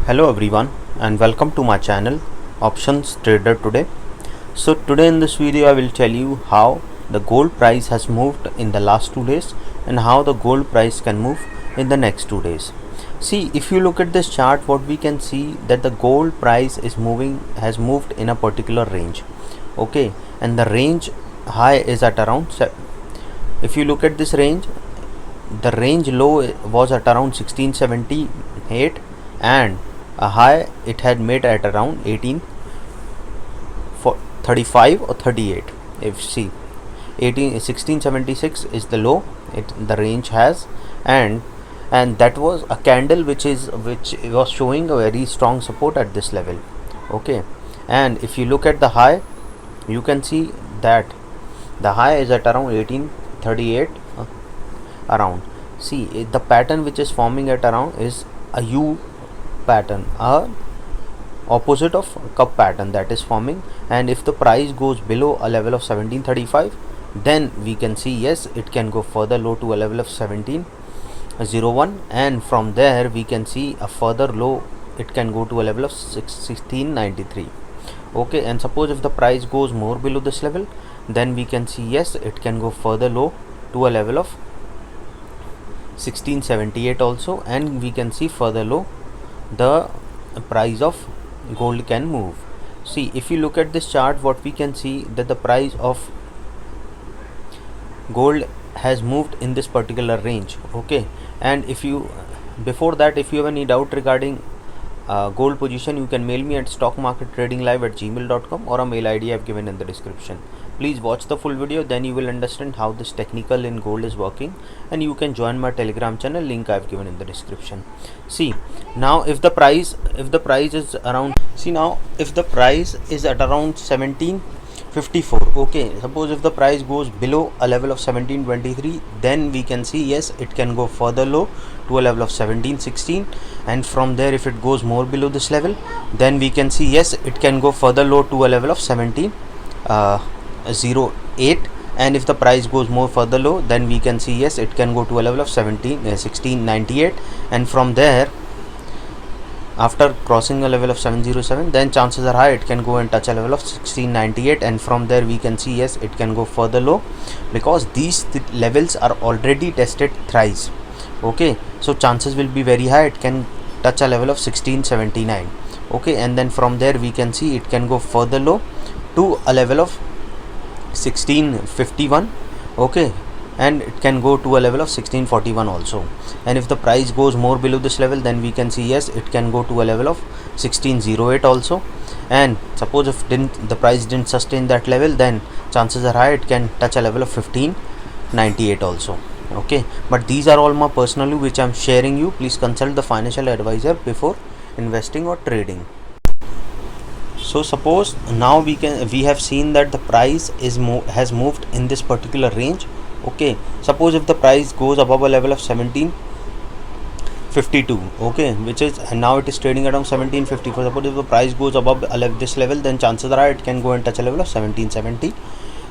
Hello everyone and welcome to my channel Options Trader Today. So today in this video I will tell you how the gold price has moved in the last 2 days and how the gold price can move in the next 2 days. See, if you look at this chart, what we can see that the gold price has moved in a particular range. Okay, and the range high is at around, if you look at this range, the range low was at around 1678 and a high it had made at around 1835 or 38. If see 1676 is the low the range has, and that was a candle which was showing a very strong support at this level. Okay, and if you look at the high, you can see that the high is at around 1838 around. See, the pattern which is forming at around is a U pattern, a opposite of cup pattern that is forming, and if the price goes below a level of 1735, then we can see yes, it can go further low to a level of 1701, and from there we can see a further low, it can go to a level of 1693. Okay, and suppose if the price goes more below this level, then we can see yes, it can go further low to a level of 1678 also, and we can see further low the price of gold can move. See, if you look at this chart, what we can see that the price of gold has moved in this particular range. Okay, and if you before that, if you have any doubt regarding gold position, you can mail me at stockmarkettradinglive@gmail.com or a mail ID I have given in the description. Please watch the full video, then you will understand how this technical in gold is working, and you can join my Telegram channel, link I have given in the description. See, now if the price is around, see now if the price is at around 1754, okay, suppose if the price goes below a level of 1723, then we can see yes, it can go further low to a level of 1716, and from there if it goes more below this level, then we can see yes, it can go further low to a level of 1708, and if the price goes more further low, then we can see yes, it can go to a level of 1698, and from there after crossing a level of 707, then chances are high it can go and touch a level of 1698, and from there we can see yes, it can go further low because these levels are already tested thrice. Okay, so chances will be very high it can touch a level of 1679. Okay, and then from there we can see it can go further low to a level of 1651. Okay, and it can go to a level of 1641 also, and if the price goes more below this level, then we can see yes, it can go to a level of 1608 also, and suppose if the price didn't sustain that level, then chances are high it can touch a level of 1598 also. Okay, but these are all my personal view which I am sharing you. Please consult the financial advisor before investing or trading. So suppose now we have seen that the price has moved in this particular range. Okay, suppose if the price goes above a level of 1752, okay, which is, and now it is trading around 1754. Suppose if the price goes above this level, then chances are it can go and touch a level of 1770,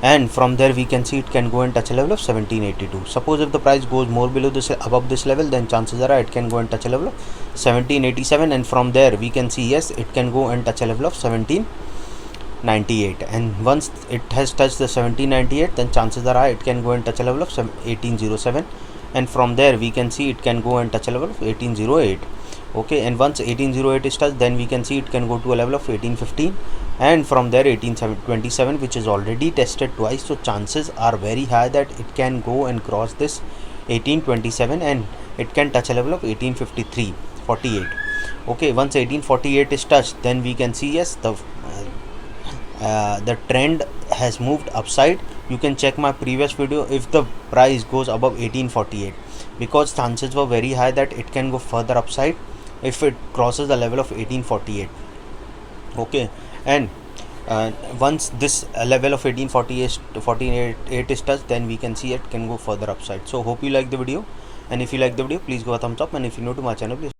and from there we can see it can go and touch a level of 1782. Suppose if the price goes more below this above this level, then chances are it can go and touch a level of 1787, and from there we can see yes, it can go and touch a level of 1798, and once it has touched the 1798, then chances are high it can go and touch a level of 1807, and from there we can see it can go and touch a level of 1808. Okay, and once 1808 is touched, then we can see it can go to a level of 1815, and from there 1827, which is already tested twice, so chances are very high that it can go and cross this 1827, and it can touch a level of 1853-48. Okay, once 1848 is touched, then we can see yes, the trend has moved upside. You can check my previous video if the price goes above 1848, because chances were very high that it can go further upside if it crosses the level of 1848. Okay, and once this level of 1848 is touched, then we can see it can go further upside. So hope you like the video, and if you like the video, please go a thumbs up, and if you're new to my channel, please